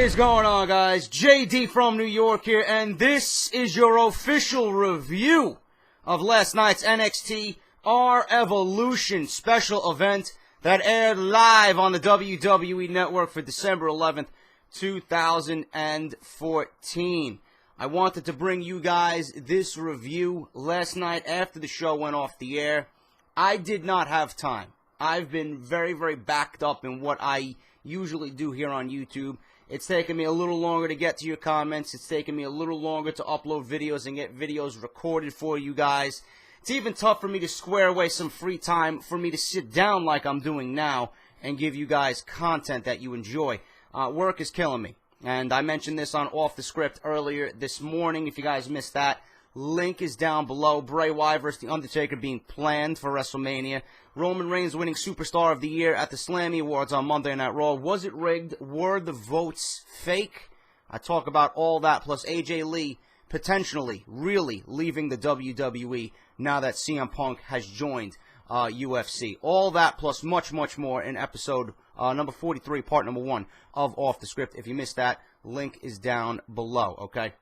is going on, guys? JD from New York here, and this is your official review of last night's NXT Our Evolution special event that aired live on the WWE Network for December 11th, 2014. I wanted to bring you guys this review last night after the show went off the air. I did not have time. I've been very, very backed up in what I usually do here on YouTube. It's taken me a little longer to get to your comments. It's taken me a little longer to upload videos and get videos recorded for you guys. It's even tough for me to square away some free time for me to sit down like I'm doing now and give you guys content that you enjoy. Work is killing me. And I mentioned this on Off The Script earlier this morning. If you guys missed that, link is down below. Bray Wyatt versus The Undertaker being planned for WrestleMania. Roman Reigns winning Superstar of the Year at the Slammy Awards on Monday Night Raw. Was it rigged? Were the votes fake? I talk about all that, plus AJ Lee potentially, really leaving the WWE now that CM Punk has joined UFC. All that plus much, much more in episode number 43, part number 1 of Off The Script. If you missed that, link is down below, okay?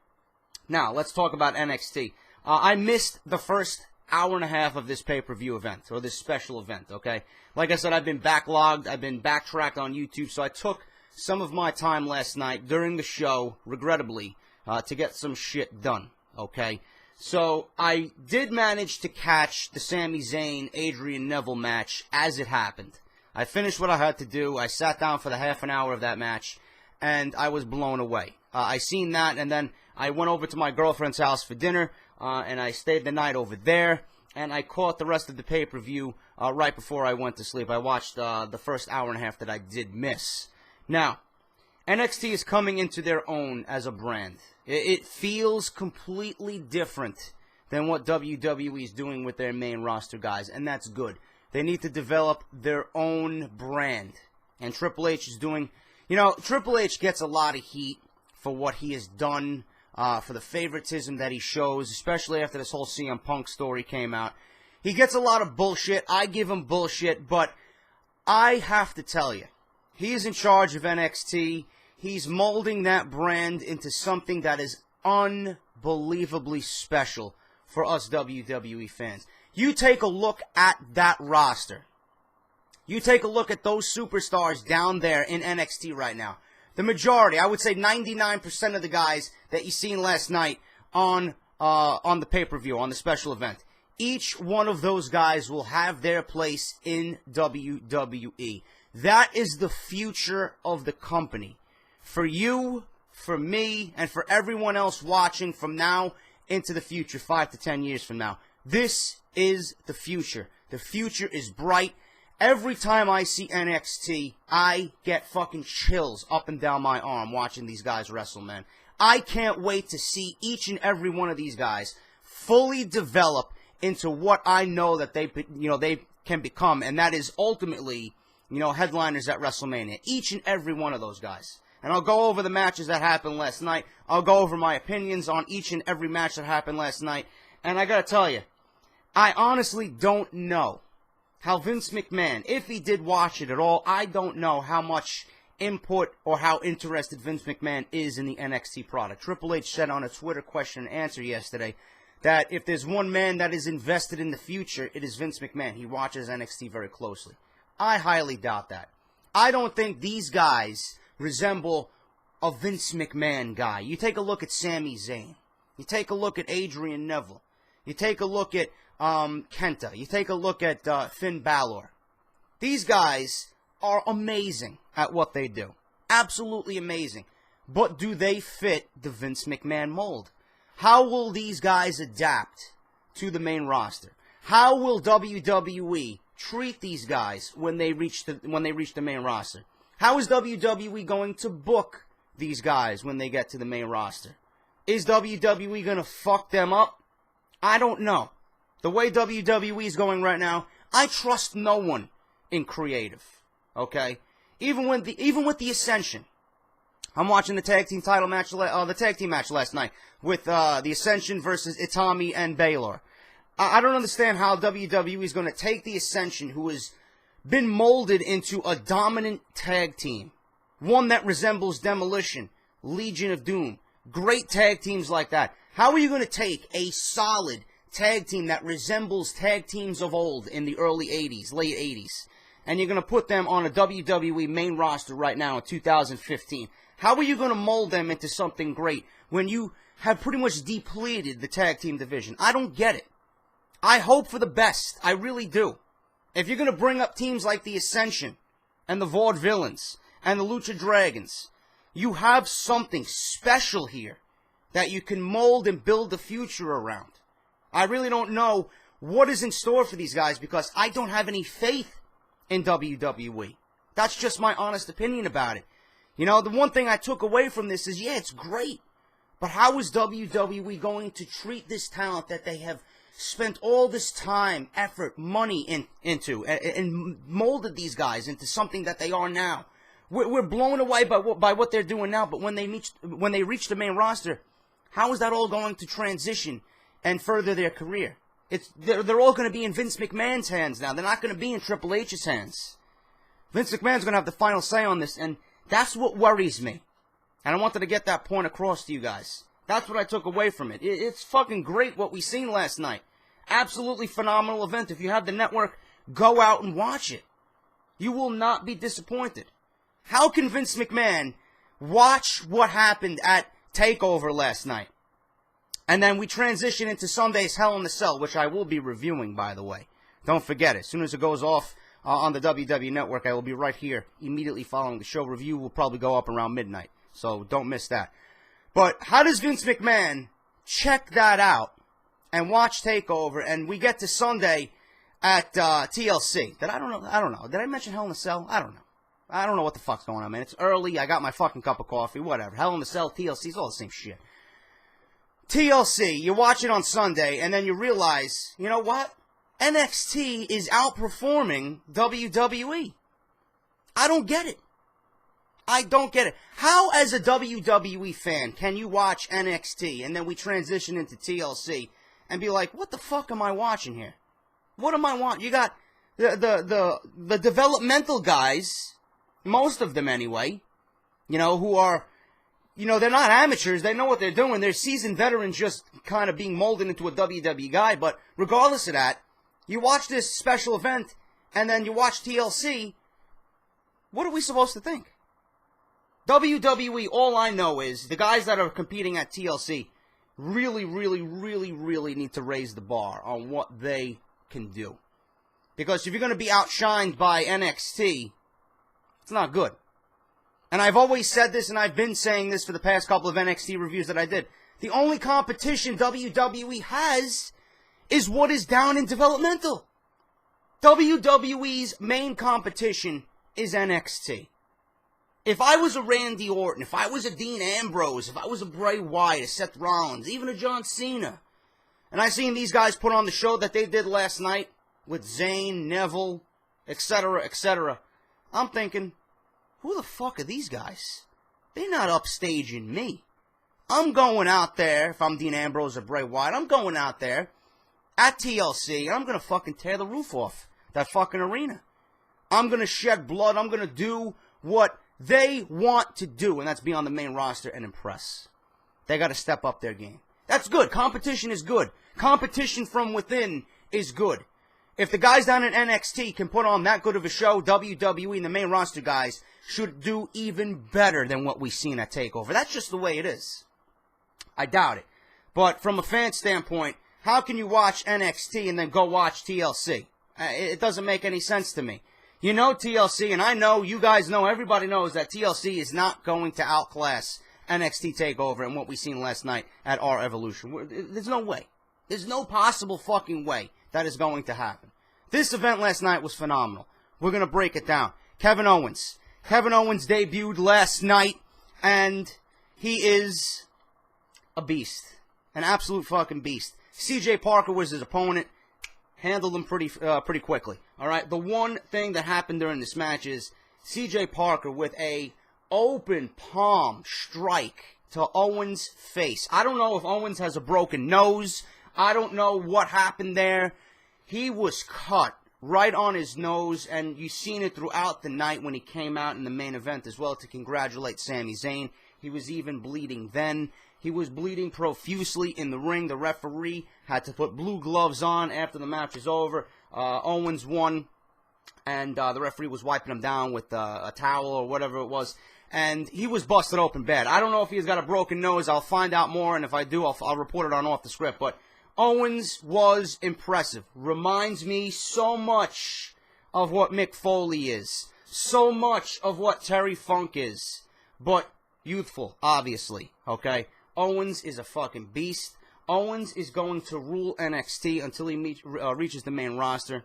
Now, let's talk about NXT. I missed the first hour and a half of this pay-per-view event, or this special event, okay? Like I said, I've been backlogged, I've been backtracked on YouTube, so I took some of my time last night during the show, regrettably, to get some shit done, okay? So, I did manage to catch the Sami Zayn, Adrian, Neville match as it happened. I finished what I had to do, I sat down for the half an hour of that match, and I was blown away. I seen that, and then I went over to my girlfriend's house for dinner, and I stayed the night over there, and I caught the rest of the pay-per-view right before I went to sleep. I watched the first hour and a half that I did miss. Now, NXT is coming into their own as a brand. It feels completely different than what WWE is doing with their main roster guys, and that's good. They need to develop their own brand, and Triple H is doing... You know, Triple H gets a lot of heat for what he has done, for the favoritism that he shows, especially after this whole CM Punk story came out. He gets a lot of bullshit. I give him bullshit, but I have to tell you, he is in charge of NXT. He's molding that brand into something that is unbelievably special for us WWE fans. You take a look at that roster. You take a look at those superstars down there in NXT right now. The majority, I would say 99% of the guys that you seen last night on the pay-per-view, on the special event, each one of those guys will have their place in WWE. That is the future of the company. For you, for me, and for everyone else watching from now into the future, 5 to 10 years from now. This is the future. The future is bright. Every time I see NXT, I get fucking chills up and down my arm watching these guys wrestle, man. I can't wait to see each and every one of these guys fully develop into what I know that they can become, and that is ultimately, headliners at WrestleMania. Each and every one of those guys. And I'll go over the matches that happened last night. I'll go over my opinions on each and every match that happened last night. And I gotta tell you, I honestly don't know how Vince McMahon, if he did watch it at all, I don't know how much input or how interested Vince McMahon is in the NXT product. Triple H said on a Twitter question and answer yesterday that if there's one man that is invested in the future, it is Vince McMahon. He watches NXT very closely. I highly doubt that. I don't think these guys resemble a Vince McMahon guy. You take a look at Sami Zayn. You take a look at Adrian Neville. You take a look at Kenta. You take a look at Finn Balor. These guys are amazing at what they do. Absolutely amazing. But do they fit the Vince McMahon mold? How will these guys adapt to the main roster? How will WWE treat these guys when they reach the main roster? How is WWE going to book these guys when they get to the main roster? Is WWE going to fuck them up? I don't know. The way WWE is going right now, I trust no one in creative. Okay? Even with the Ascension. I'm watching the tag team title match, the tag team match last night with the Ascension versus Itami and Bale. I don't understand how WWE is going to take the Ascension, who has been molded into a dominant tag team, one that resembles Demolition, Legion of Doom. Great tag teams like that. How are you going to take a solid tag team that resembles tag teams of old in the early 80s, late 80s, and you're going to put them on a WWE main roster right now in 2015? How are you going to mold them into something great when you have pretty much depleted the tag team division? I don't get it. I hope for the best. I really do. If you're going to bring up teams like the Ascension and the Vaudevillains and the Lucha Dragons, you have something special here that you can mold and build the future around. I really don't know what is in store for these guys because I don't have any faith in WWE. That's just my honest opinion about it. You know, the one thing I took away from this is, yeah, it's great, but how is WWE going to treat this talent that they have spent all this time, effort, money into, and molded these guys into something that they are now? We're blown away by what they're doing now, but when they reach the main roster, how is that all going to transition and further their career? They're all going to be in Vince McMahon's hands now. They're not going to be in Triple H's hands. Vince McMahon's going to have the final say on this, and that's what worries me. And I wanted to get that point across to you guys. That's what I took away from it. It's fucking great what we seen last night. Absolutely phenomenal event. If you have the network, go out and watch it. You will not be disappointed. How can Vince McMahon watch what happened at TakeOver last night? And then we transition into Sunday's Hell in a Cell, which I will be reviewing, by the way. Don't forget it. As soon as it goes off on the WWE Network, I will be right here immediately following the show. Review will probably go up around midnight, so don't miss that. But how does Vince McMahon check that out and watch TakeOver, and we get to Sunday at TLC? I don't know. Did I mention Hell in a Cell? I don't know. I don't know what the fuck's going on, man. It's early. I got my fucking cup of coffee. Whatever. Hell in a Cell, TLC, it's all the same shit. TLC, you watch it on Sunday, and then you realize, you know what? NXT is outperforming WWE. I don't get it. I don't get it. How, as a WWE fan, can you watch NXT, and then we transition into TLC, and be like, what the fuck am I watching here? What am I watching? You got the developmental guys, most of them anyway, you know, who are, you know, they're not amateurs. They know what they're doing. They're seasoned veterans just kind of being molded into a WWE guy. But regardless of that, you watch this special event, and then you watch TLC. What are we supposed to think? WWE, all I know is the guys that are competing at TLC really, really, really, really need to raise the bar on what they can do. Because if you're going to be outshined by NXT, it's not good. And I've always said this, and I've been saying this for the past couple of NXT reviews that I did. The only competition WWE has is what is down in developmental. WWE's main competition is NXT. If I was a Randy Orton, if I was a Dean Ambrose, if I was a Bray Wyatt, a Seth Rollins, even a John Cena, and I seen these guys put on the show that they did last night with Zayn, Neville, etc., I'm thinking, who the fuck are these guys? They're not upstaging me. I'm going out there, if I'm Dean Ambrose or Bray Wyatt, I'm going out there at TLC, and I'm going to fucking tear the roof off that fucking arena. I'm going to shed blood. I'm going to do what they want to do, and that's be on the main roster and impress. They got to step up their game. That's good. Competition is good. Competition from within is good. If the guys down in NXT can put on that good of a show, WWE and the main roster guys should do even better than what we've seen at TakeOver. That's just the way it is. I doubt it. But from a fan standpoint, how can you watch NXT and then go watch TLC? It doesn't make any sense to me. You know TLC, and I know, you guys know, everybody knows that TLC is not going to outclass NXT TakeOver and what we seen last night at our Evolution. There's no way. There's no possible fucking way that is going to happen. This event last night was phenomenal. We're going to break it down. Kevin Owens. Kevin Owens debuted last night, and he is a beast. An absolute fucking beast. CJ Parker was his opponent. Handled him pretty quickly. All right. The one thing that happened during this match is CJ Parker with a open palm strike to Owens' face. I don't know if Owens has a broken nose. I don't know what happened there. He was cut right on his nose, and you've seen it throughout the night when he came out in the main event as well to congratulate Sami Zayn. He was even bleeding then. He was bleeding profusely in the ring. The referee had to put blue gloves on after the match was over. Owens won, and the referee was wiping him down with a towel or whatever it was. And he was busted open bad. I don't know if he's got a broken nose. I'll find out more, and if I do, I'll report it on Off the Script. But Owens was impressive. Reminds me so much of what Mick Foley is. So much of what Terry Funk is. But youthful, obviously. Okay? Owens is a fucking beast. Owens is going to rule NXT until he reaches the main roster.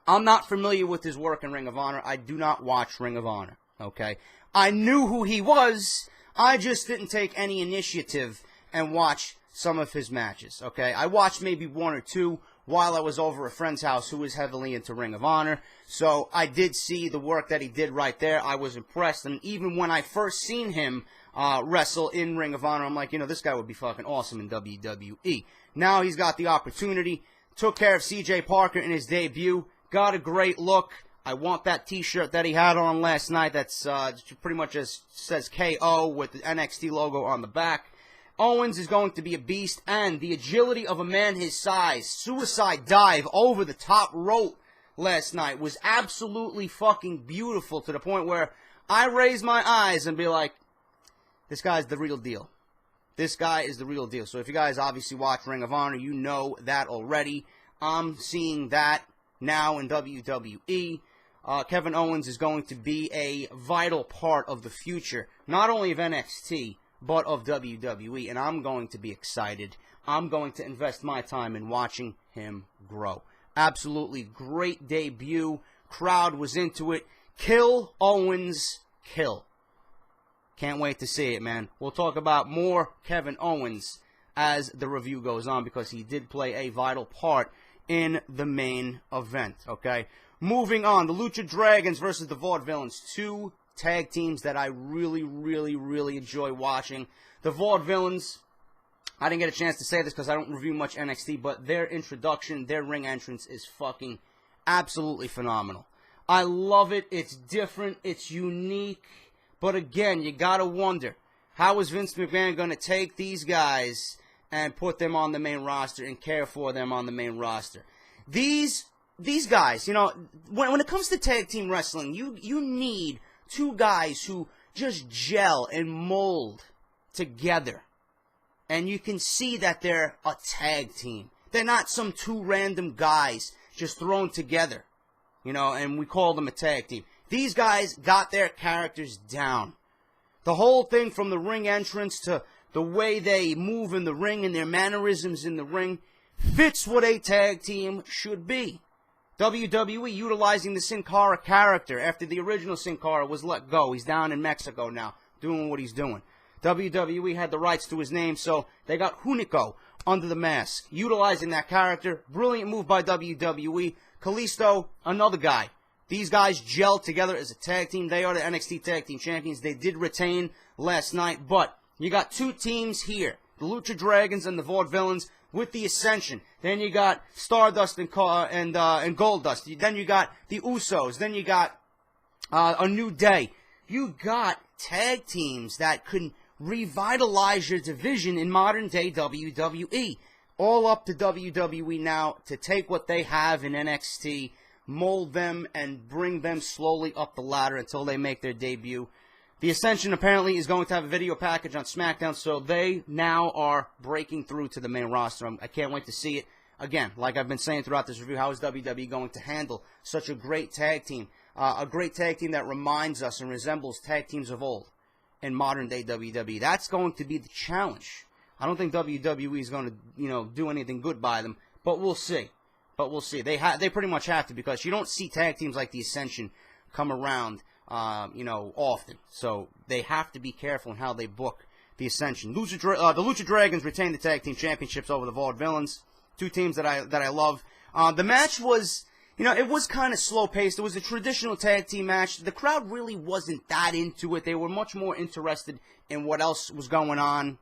I'm not familiar with his work in Ring of Honor. I do not watch Ring of Honor. Okay? I knew who he was. I just didn't take any initiative and watch some of his matches. Okay? I watched maybe one or two while I was over at a friend's house who was heavily into Ring of Honor. So I did see the work that he did right there. I was impressed. And even when I first seen him wrestle in Ring of Honor, I'm like, this guy would be fucking awesome in WWE. Now he's got the opportunity. Took care of CJ Parker in his debut. Got a great look. I want that t-shirt that he had on last night. That's pretty much just says KO with the NXT logo on the back. Owens is going to be a beast, and the agility of a man his size, suicide dive over the top rope last night was absolutely fucking beautiful, to the point where I raise my eyes and be like, this guy's the real deal. This guy is the real deal. So if you guys obviously watch Ring of Honor, you know that already. I'm seeing that now in WWE. Kevin Owens is going to be a vital part of the future, not only of NXT, but of WWE, and I'm going to be excited. I'm going to invest my time in watching him grow. Absolutely great debut. Crowd was into it. Kill, Owens, kill. Can't wait to see it, man. We'll talk about more Kevin Owens as the review goes on, because he did play a vital part in the main event, okay? Moving on, the Lucha Dragons versus the Vaudevillains. Two tag teams that I really, really, really enjoy watching. The Vaudevillains, I didn't get a chance to say this because I don't review much NXT, but their introduction, their ring entrance is fucking absolutely phenomenal. I love it. It's different. It's unique. But again, you gotta wonder, how is Vince McMahon going to take these guys and put them on the main roster and care for them on the main roster? These guys, when it comes to tag team wrestling, you need two guys who just gel and mold together. And you can see that they're a tag team. They're not some two random guys just thrown together, and we call them a tag team. These guys got their characters down. The whole thing, from the ring entrance to the way they move in the ring and their mannerisms in the ring, fits what a tag team should be. WWE utilizing the Sin Cara character after the original Sin Cara was let go. He's down in Mexico now, doing what he's doing. WWE had the rights to his name, so they got Hunico under the mask, utilizing that character. Brilliant move by WWE. Kalisto, another guy. These guys gel together as a tag team. They are the NXT Tag Team Champions. They did retain last night, but you got two teams here, the Lucha Dragons and the Vaudevillains, with the Ascension. Then you got Stardust and Goldust. Then you got the Usos. Then you got A New Day. You got tag teams that can revitalize your division in modern day WWE. All up to WWE now to take what they have in NXT, mold them, and bring them slowly up the ladder until they make their debut. The Ascension apparently is going to have a video package on SmackDown, so they now are breaking through to the main roster. I can't wait to see it. Again, like I've been saying throughout this review, how is WWE going to handle such a great tag team? A great tag team that reminds us and resembles tag teams of old in modern-day WWE. That's going to be the challenge. I don't think WWE is going to, do anything good by them, but we'll see. They pretty much have to, because you don't see tag teams like the Ascension come around, often. So they have to be careful in how they book the Ascension. The Lucha Dragons retain the tag team championships over the Vaudevillains. Two teams that I love. The match was, it was kind of slow paced. It was a traditional tag team match. The crowd really wasn't that into it. They were much more interested in what else was going on.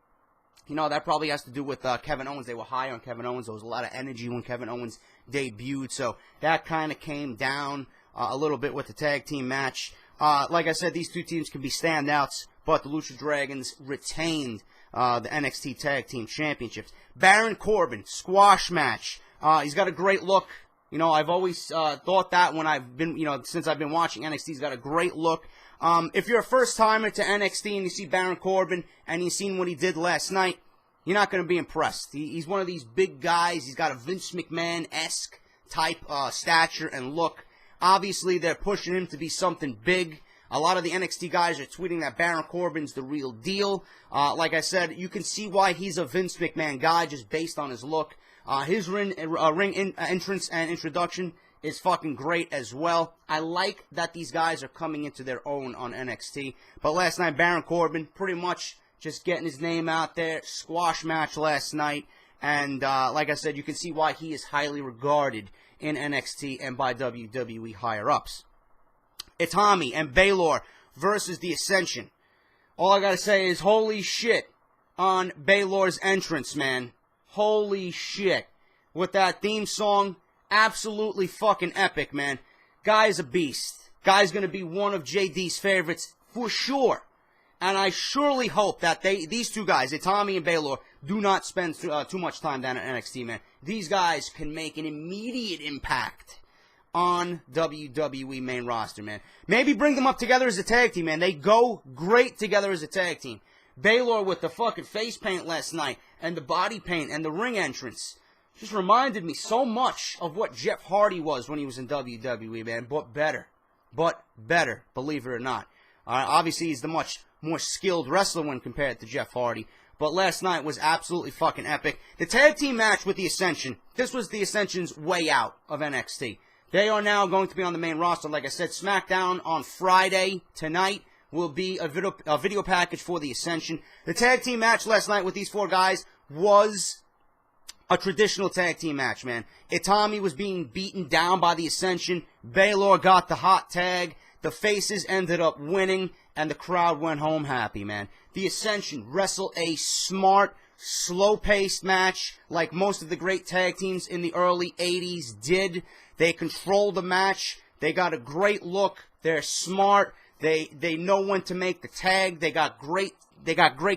That probably has to do with Kevin Owens. They were high on Kevin Owens. There was a lot of energy when Kevin Owens debuted. So that kind of came down a little bit with the tag team match. Like I said, these two teams can be standouts. but the Lucha Dragons retained the NXT Tag Team Championships. Baron Corbin, squash match. He's got a great look. You know, I've always thought that when I've been, you know, since I've been watching NXT, he's got a great look. If you're a first-timer to NXT and you see Baron Corbin and you've seen what he did last night, you're not going to be impressed. He's one of these big guys. He's got a Vince McMahon-esque type stature and look. Obviously, they're pushing him to be something big. A lot of the NXT guys are tweeting that Baron Corbin's the real deal. Like I said, you can see why he's a Vince McMahon guy just based on his look. His ring entrance and introduction is fucking great as well. I like that these guys are coming into their own on NXT. But last night, Baron Corbin pretty much just getting his name out there. Squash match last night. And like I said, you can see why he is highly regarded in NXT and by WWE higher-ups. Itami and Bale versus the Ascension. All I gotta say is holy shit on Bale's entrance, man. Holy shit. With that theme song, absolutely fucking epic, man. Guy's a beast. Guy's gonna be one of JD's favorites for sure. And I surely hope that these two guys, Itami and Bale, do not spend too much time down at NXT, man. These guys can make an immediate impact on WWE main roster, man. Maybe bring them up together as a tag team, man. They go great together as a tag team. Bale with the fucking face paint last night, and the body paint, and the ring entrance, just reminded me so much of what Jeff Hardy was when he was in WWE, man. But better. Believe it or not. Obviously, he's the much more skilled wrestler when compared to Jeff Hardy. But last night was absolutely fucking epic. The tag team match with the Ascension, this was the Ascension's way out of NXT. They are now going to be on the main roster. Like I said, SmackDown on Friday tonight will be a video package for the Ascension. The tag team match last night with these four guys was a traditional tag team match, man. Itami was being beaten down by the Ascension. Bale got the hot tag. The faces ended up winning, and the crowd went home happy, man. The Ascension wrestled a smart, slow-paced match like most of the great tag teams in the early 80s did. They controlled the match. They got a great look. They're smart. They know when to make the tag. They got great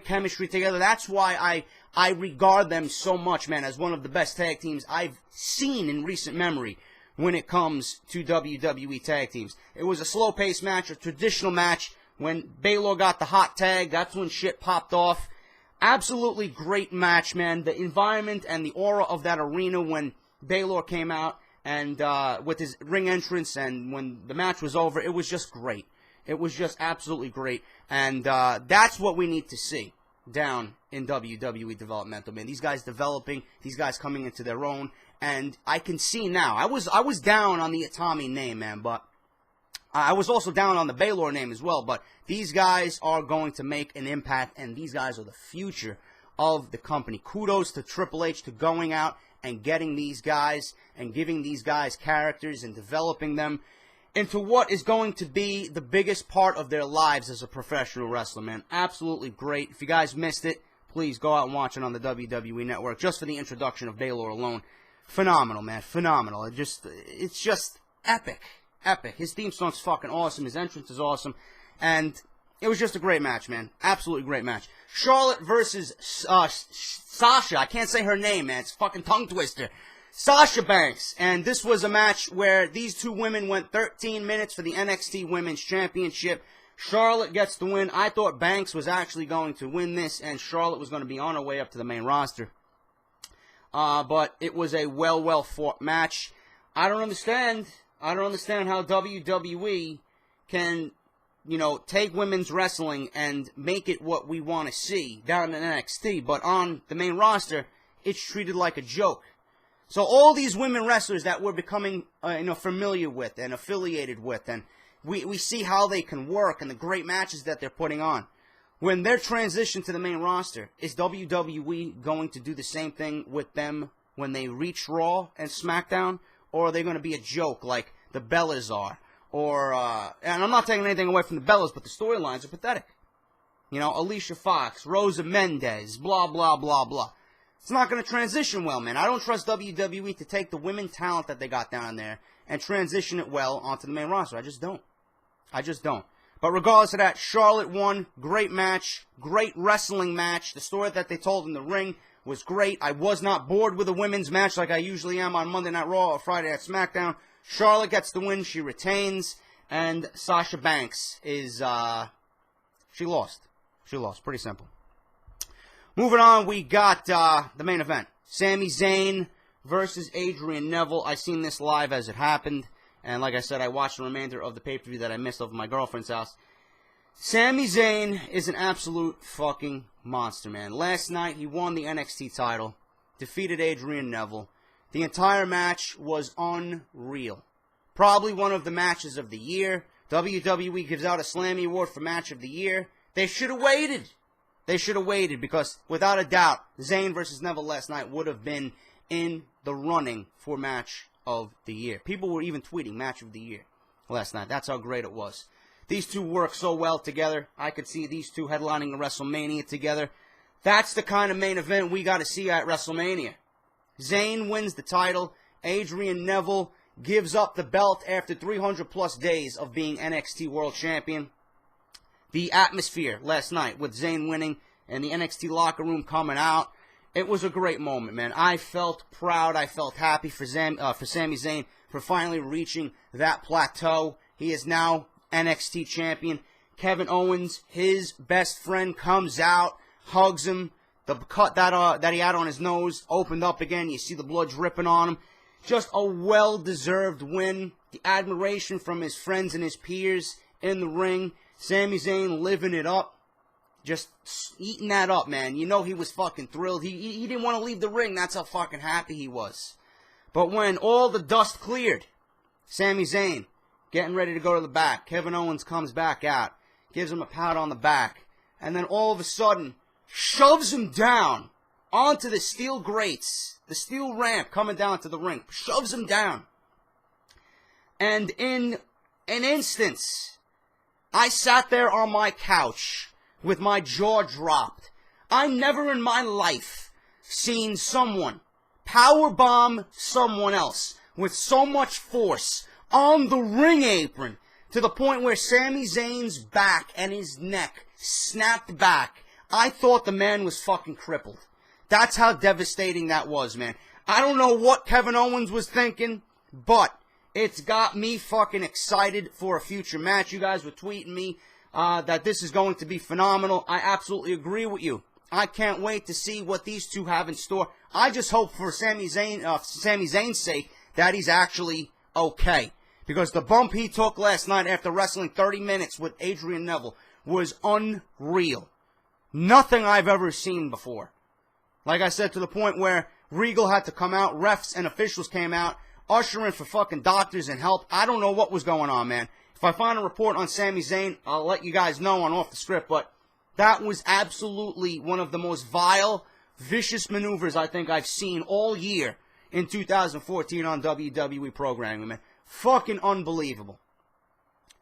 chemistry together. That's why I regard them so much, man, as one of the best tag teams I've seen in recent memory when it comes to WWE tag teams. It was a slow-paced match, a traditional match. When Bale got the hot tag, that's when shit popped off. Absolutely great match, man. The environment and the aura of that arena when Bale came out and with his ring entrance and when the match was over, it was just great. It was just absolutely great. And that's what we need to see down in WWE developmental, man. These guys developing, these guys coming into their own. And I can see now. I was down on the Itami name, man, but I was also down on the Bale name as well. But these guys are going to make an impact, and these guys are the future of the company. Kudos to Triple H to going out and getting these guys and giving these guys characters and developing them into what is going to be the biggest part of their lives as a professional wrestler, man. Absolutely great. If you guys missed it, please go out and watch it on the WWE Network just for the introduction of Bale alone. Phenomenal, man. Phenomenal. It's just epic. Epic. His theme song's fucking awesome. His entrance is awesome. And it was just a great match, man. Absolutely great match. Charlotte versus Sasha. I can't say her name, man. It's a fucking tongue twister. Sasha Banks. And this was a match where these two women went 13 minutes for the NXT Women's Championship. Charlotte gets the win. I thought Banks was actually going to win this, and Charlotte was going to be on her way up to the main roster. But it was a well fought match. I don't understand how WWE can, take women's wrestling and make it what we want to see down in NXT, but on the main roster, it's treated like a joke. So all these women wrestlers that we're becoming, familiar with and affiliated with, and we see how they can work and the great matches that they're putting on. When they're transitioned to the main roster, is WWE going to do the same thing with them when they reach Raw and SmackDown? Or are they going to be a joke like the Bellas are? Or, and I'm not taking anything away from the Bellas, but the storylines are pathetic. Alicia Fox, Rosa Mendez, blah, blah, blah, blah. It's not going to transition well, man. I don't trust WWE to take the women talent that they got down there and transition it well onto the main roster. I just don't. But regardless of that, Charlotte won. Great match. Great wrestling match. The story that they told in the ring was great. I was not bored with a women's match like I usually am on Monday Night Raw or Friday Night SmackDown. Charlotte gets the win. She retains. And Sasha Banks is, she lost. She lost. Pretty simple. Moving on, we got the main event. Sami Zayn versus Adrian Neville. I seen this live as it happened. And like I said, I watched the remainder of the pay-per-view that I missed over my girlfriend's house. Sami Zayn is an absolute fucking monster, man. Last night, he won the NXT title, defeated Adrian Neville. The entire match was unreal. Probably one of the matches of the year. WWE gives out a Slammy Award for Match of the Year. They should have waited. They should have waited because, without a doubt, Zayn versus Neville last night would have been in the running for Match of the Year. People were even tweeting Match of the Year last night. That's how great it was. These two work so well together. I could see these two headlining a WrestleMania together. That's the kind of main event we got to see at WrestleMania. Zayn wins the title. Adrian Neville gives up the belt after 300-plus days of being NXT World Champion. The atmosphere last night with Zayn winning and the NXT locker room coming out, it was a great moment, man. I felt proud. I felt happy for Sami Zayn for finally reaching that plateau. He is now NXT champion. Kevin Owens, his best friend, comes out, hugs him. The cut that he had on his nose opened up again. You see the blood dripping on him. Just a well-deserved win. The admiration from his friends and his peers in the ring. Sami Zayn living it up. Just eating that up, man. You know he was fucking thrilled. He didn't want to leave the ring. That's how fucking happy he was. But when all the dust cleared, Sami Zayn getting ready to go to the back. Kevin Owens comes back out. Gives him a pat on the back. And then all of a sudden, shoves him down onto the steel grates. The steel ramp coming down to the ring. Shoves him down. And in an instance, I sat there on my couch with my jaw dropped. I never in my life seen someone powerbomb someone else with so much force on the ring apron to the point where Sami Zayn's back and his neck snapped back. I thought the man was fucking crippled. That's how devastating that was, man. I don't know what Kevin Owens was thinking, but it's got me fucking excited for a future match. You guys were tweeting me that this is going to be phenomenal. I absolutely agree with you. I can't wait to see what these two have in store. I just hope for Sami Zayn's sake that he's actually okay. Because the bump he took last night after wrestling 30 minutes with Adrian Neville was unreal. Nothing I've ever seen before. Like I said, to the point where Regal had to come out, refs and officials came out, ushering for fucking doctors and help. I don't know what was going on, man. If I find a report on Sami Zayn, I'll let you guys know on Off The Script, but that was absolutely one of the most vile, vicious maneuvers I think I've seen all year in 2014 on WWE programming, man. Fucking unbelievable.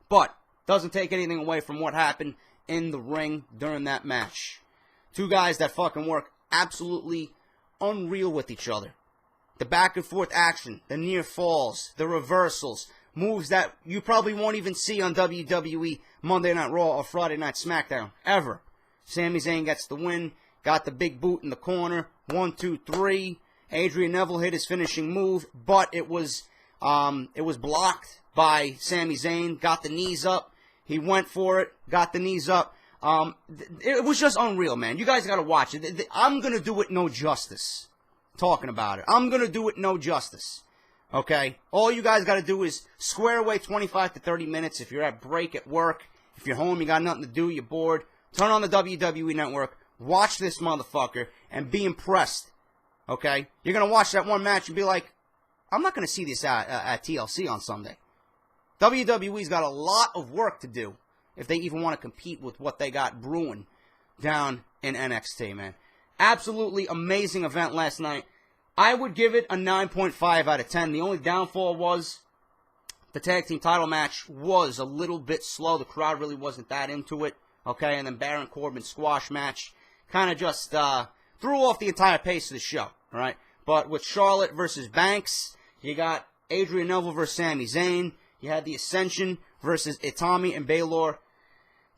But, doesn't take anything away from what happened in the ring during that match. Two guys that fucking work absolutely unreal with each other. The back and forth action, the near falls, the reversals, moves that you probably won't even see on WWE Monday Night Raw or Friday Night SmackDown, ever. Sami Zayn gets the win, got the big boot in the corner, 1, 2, 3. Adrian Neville hit his finishing move, but it was blocked by Sami Zayn, got the knees up, he went for it, got the knees up. It was just unreal, man. You guys gotta watch it. I'm gonna do it no justice. Talking about it. I'm gonna do it no justice. Okay? All you guys gotta do is square away 25 to 30 minutes. If you're at break at work, if you're home, you got nothing to do, you're bored, turn on the WWE Network, watch this motherfucker, and be impressed. Okay? You're gonna watch that one match and be like, I'm not gonna see this at TLC on Sunday. WWE's got a lot of work to do if they even want to compete with what they got brewing down in NXT, man. Absolutely amazing event last night. I would give it a 9.5 out of 10. The only downfall was the tag team title match was a little bit slow. The crowd really wasn't that into it. Okay, and then Baron Corbin squash match kind of just threw off the entire pace of the show. All right, but with Charlotte versus Banks, you got Adrian Neville versus Sami Zayn. You had the Ascension versus Itami and Bale.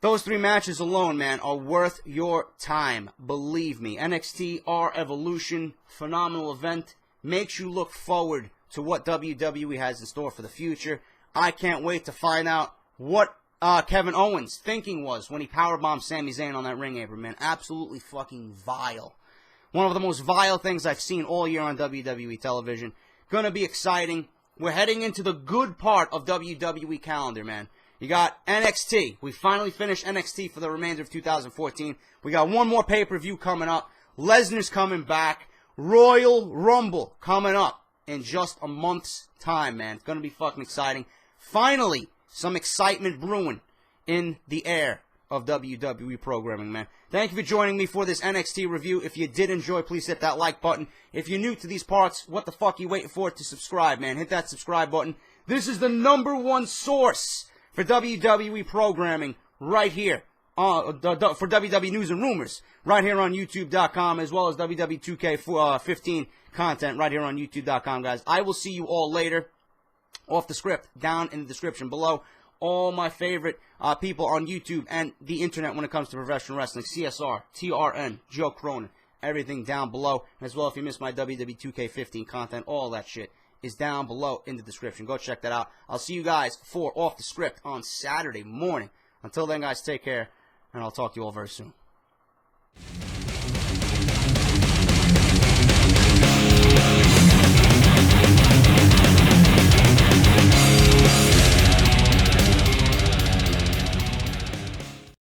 Those 3 matches alone, man, are worth your time. Believe me. NXT R Evolution, phenomenal event. Makes you look forward to what WWE has in store for the future. I can't wait to find out what Kevin Owens' thinking was when he powerbombed Sami Zayn on that ring apron, man. Absolutely fucking vile. One of the most vile things I've seen all year on WWE television. Gonna be exciting. We're heading into the good part of WWE calendar, man. You got NXT. We finally finished NXT for the remainder of 2014. We got one more pay-per-view coming up. Lesnar's coming back. Royal Rumble coming up in just a month's time, man. It's going to be fucking exciting. Finally, some excitement brewing in the air of WWE programming, man. Thank you for joining me for this NXT review. If you did enjoy, please hit that like button. If you're new to these parts, what the fuck are you waiting for to subscribe, man? Hit that subscribe button. This is the #1 source for WWE programming right here. For WWE News and Rumors right here on YouTube.com, as well as WWE 2K15 content right here on YouTube.com, guys. I will see you all later. Off the script, down in the description below. All my favorite people on YouTube and the internet when it comes to professional wrestling. CSR, TRN, Joe Cronin, everything down below. As well, if you missed my WWE 2K15 content, all that shit is down below in the description. Go check that out. I'll see you guys for Off the Script on Saturday morning. Until then, guys, take care, and I'll talk to you all very soon.